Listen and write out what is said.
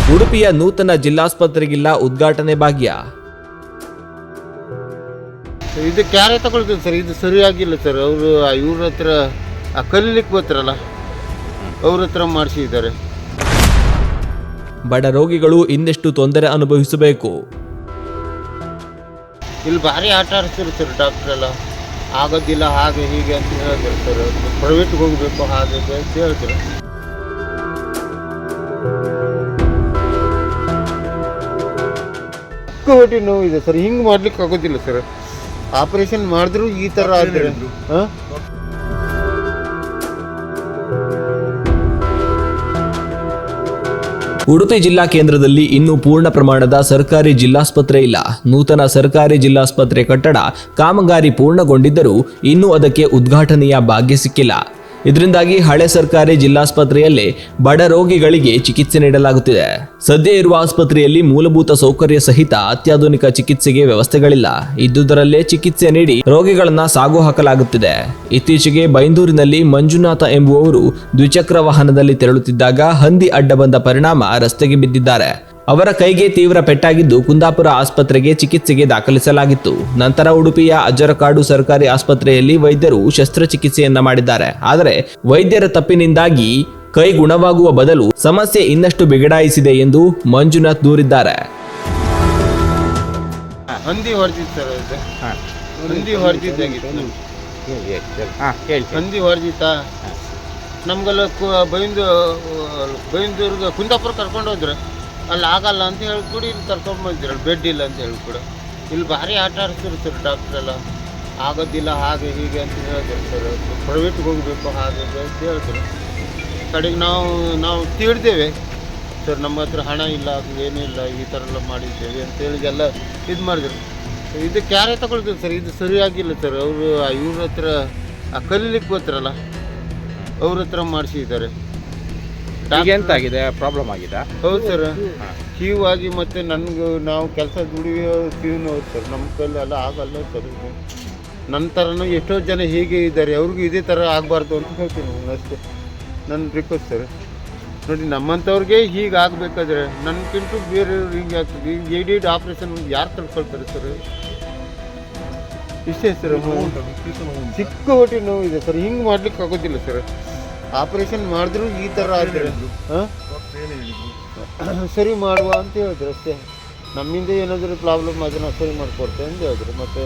ಉಡುಪಿಯ ನೂತನ ಜಿಲ್ಲಾಸ್ಪತ್ರೆಗಿಲ್ಲ ಉದ್ಘಾಟನೆ ಭಾಗ್ಯ. ಇದು ಕ್ಯಾರೆ ತಗೊಳ್ತೀವಿ ಸರ್, ಇದು ಸರಿಯಾಗಿಲ್ಲ ಸರ್. ಅವರು ಇವ್ರ ಹತ್ರ ಕಲೀಲಿಕ್ಕೆ ಬರ್ತಾರಲ್ಲ, ಅವ್ರ ಹತ್ರ ಮಾಡಿಸಿದ್ದಾರೆ. ಬಡ ರೋಗಿಗಳು ಇನ್ನೆಷ್ಟು ತೊಂದರೆ ಅನುಭವಿಸಬೇಕು. ಇಲ್ಲಿ ಭಾರಿ ಆಟ ಆಡಿಸ್ತಾರೆ ಸರ್ ಡಾಕ್ಟ್ರ್ ಎಲ್ಲ. ಆಗೋದಿಲ್ಲ ಹಾಗೆ ಹೀಗೆ ಅಂತ ಹೇಳಿದ್ರು ಸರ್. ಪ್ರೈವೇಟ್ಗೆ ಹೋಗಬೇಕು ಹಾಗೆ ಹೀಗೆ ಅಂತ ಹೇಳಿದ್ರು. ಹೊಟ್ಟೆ ನೋವು ಇದೆ ಸರ್, ಹಿಂಗೆ ಮಾಡ್ಲಿಕ್ಕೆ ಆಗೋದಿಲ್ಲ ಸರ್. ಆಪರೇಷನ್ ಮಾಡಿದ್ರು ಈ ಥರ ಆದರೆ ಉಡುಪಿ ಜಿಲ್ಲಾ ಕೇಂದ್ರದಲ್ಲಿ ಇನ್ನೂ ಪೂರ್ಣ ಪ್ರಮಾಣದ ಸರ್ಕಾರಿ ಜಿಲ್ಲಾಸ್ಪತ್ರೆ ಇಲ್ಲ. ನೂತನ ಸರ್ಕಾರಿ ಜಿಲ್ಲಾಸ್ಪತ್ರೆ ಕಟ್ಟಡ ಕಾಮಗಾರಿ ಪೂರ್ಣಗೊಂಡಿದ್ದರೂ ಇನ್ನೂ ಅದಕ್ಕೆ ಉದ್ಘಾಟನೆಯ ಭಾಗ್ಯ ಸಿಕ್ಕಿಲ್ಲ. ಇದರಿಂದಾಗಿ ಹಳೆ ಸರ್ಕಾರಿ ಜಿಲ್ಲಾಸ್ಪತ್ರೆಯಲ್ಲೇ ಬಡ ರೋಗಿಗಳಿಗೆ ಚಿಕಿತ್ಸೆ ನೀಡಲಾಗುತ್ತಿದೆ. ಸದ್ಯ ಇರುವ ಆಸ್ಪತ್ರೆಯಲ್ಲಿ ಮೂಲಭೂತ ಸೌಕರ್ಯ ಸಹಿತ ಅತ್ಯಾಧುನಿಕ ಚಿಕಿತ್ಸೆಗೆ ವ್ಯವಸ್ಥೆಗಳಿಲ್ಲ. ಇದ್ದುದರಲ್ಲೇ ಚಿಕಿತ್ಸೆ ನೀಡಿ ರೋಗಿಗಳನ್ನ ಸಾಗು ಹಾಕಲಾಗುತ್ತಿದೆ. ಇತ್ತೀಚೆಗೆ ಬೈಂದೂರಿನಲ್ಲಿ ಮಂಜುನಾಥ ಎಂಬುವವರು ದ್ವಿಚಕ್ರ ವಾಹನದಲ್ಲಿ ತೆರಳುತ್ತಿದ್ದಾಗ ಹಂದಿ ಅಡ್ಡ ಬಂದ ಪರಿಣಾಮ ರಸ್ತೆಗೆ ಬಿದ್ದಿದ್ದಾರೆ. ಅವರ ಕೈಗೆ ತೀವ್ರ ಪೆಟ್ಟಾಗಿದ್ದು ಕುಂದಾಪುರ ಆಸ್ಪತ್ರೆಗೆ ಚಿಕಿತ್ಸೆಗೆ ದಾಖಲಿಸಲಾಗಿತ್ತು. ನಂತರ ಉಡುಪಿಯ ಅಜ್ಜರಕಾಡು ಸರ್ಕಾರಿ ಆಸ್ಪತ್ರೆಯಲ್ಲಿ ವೈದ್ಯರು ಶಸ್ತ್ರಚಿಕಿತ್ಸೆಯನ್ನ ಮಾಡಿದ್ದಾರೆ. ಆದರೆ ವೈದ್ಯರ ತಪ್ಪಿನಿಂದಾಗಿ ಕೈ ಗುಣವಾಗುವ ಬದಲು ಸಮಸ್ಯೆ ಇನ್ನಷ್ಟು ಬಿಗಡಾಯಿಸಿದೆ ಎಂದು ಮಂಜುನಾಥ್ ದೂರಿದ್ದಾರೆ. ಹಂದಿ ಹೊಡೆದಿತ್ತು ಸರ್, ಹಂದಿ ಹೊಡೆದಿದ್ದಾಗಿತ್ತು. ಹಂದಿ ಹೊಡೆದಿತ್ತ ನಮ್ಗೆಲ್ಲ ಬೈಂದೂರ್ಗೆ ಕುಂದಾಪುರ ಕರ್ಕೊಂಡು ಹೋದ್ರೆ ಅಲ್ಲಿ ಆಗಲ್ಲ ಅಂತ ಹೇಳ್ಕೊಡಿ ಇಲ್ಲಿ ಕರ್ಕೊಂಡ್ಬಂದಿರ, ಬೆಡ್ ಇಲ್ಲ ಅಂತ ಹೇಳ್ಕೊಡು. ಇಲ್ಲಿ ಭಾರಿ ಆಟ ಆಡಿಸ್ತಾರೆ ಸರ್ ಡಾಕ್ಟ್ರ್ ಎಲ್ಲ. ಆಗೋದಿಲ್ಲ ಹಾಗೆ ಹೀಗೆ ಅಂತ ಹೇಳಿದ್ರು ಸರ್. ಪ್ರೈವೇಟ್ಗೆ ಹೋಗಬೇಕು ಹಾಗೆ ಅಂತ ಹೇಳಿದ್ರು. ಕಡೆಗೆ ನಾವು ತಿಳಿದೇವೆ ಸರ್, ನಮ್ಮ ಹತ್ರ ಹಣ ಇಲ್ಲ, ಅದು ಏನಿಲ್ಲ, ಈ ಥರ ಎಲ್ಲ ಮಾಡಿದ್ದೇವೆ ಅಂತೇಳಿ ಎಲ್ಲ ಇದು ಮಾಡಿದ್ರು. ಇದು ಕ್ಯಾರೆ ತಗೊಳ್ತೀವಿ ಸರ್, ಇದು ಸರಿಯಾಗಿಲ್ಲ ಸರ್. ಅವರು ಇವ್ರ ಹತ್ರ ಕಲೀಲಿಕ್ಕೆ ಬರ್ತಾರಲ್ಲ, ಅವ್ರ ಹತ್ರ ಮಾಡಿಸಿದ್ದಾರೆ. ಎಂತಾಗಿದೆ ಪ್ರಾಬ್ಲಮ್ ಆಗಿದೆ? ಹೌದು ಸರ್, ಕ್ಯೂ ಆಗಿ ಮತ್ತೆ ನನಗೆ ನಾವು ಕೆಲಸ ದುಡಿಯೋ ಕ್ಯೂನು ಹೌದು ಸರ್. ನಮ್ಮ ಕೈಲಿ ಎಲ್ಲ ಆಗಲ್ಲ ಸರ್. ನನ್ನ ಥರನೂ ಎಷ್ಟೋ ಜನ ಹೀಗೆ ಇದ್ದಾರೆ, ಅವ್ರಿಗೂ ಇದೇ ಥರ ಆಗಬಾರ್ದು ಅಂತ ಹೇಳ್ತೀನಿ ನಾನು ಅಷ್ಟೇ. ನನ್ನ ರಿಕ್ವೆಸ್ಟ್ ಸರ್. ನೋಡಿ, ನಮ್ಮಂಥವ್ರಿಗೆ ಹೀಗೆ ಆಗಬೇಕಾದ್ರೆ ನನಗಿಂತೂ ಬೇರೆಯವ್ರು ಹೀಗೆ ಆಗ್ತದೆ. ಎಡಿಡ್ ಆಪ್ರೇಷನ್ ಯಾರು ತಡ್ಕೊಳ್ತಾರೆ ಸರ್? ಇಷ್ಟೇ ಸರ್. ಚಿಕ್ಕ ಹೊಟ್ಟೆ ನೋವು ಇದೆ ಸರ್, ಹಿಂಗೆ ಮಾಡ್ಲಿಕ್ಕೆ ಆಗೋದಿಲ್ಲ ಸರ್. ಆಪರೇಷನ್ ಮಾಡಿದ್ರು ಈ ಥರ ಆದರೆ ಸರಿ ಮಾಡುವ ಅಂತ ಹೇಳಿದ್ರು ಅಷ್ಟೇ. ನಮ್ಮಿಂದ ಏನಾದರೂ ಪ್ರಾಬ್ಲಮ್ ಅದನ್ನು ಸರಿ ಮಾಡಿಕೊಡ್ತೇವೆ ಅಂತ ಹೇಳಿದ್ರು. ಮತ್ತೆ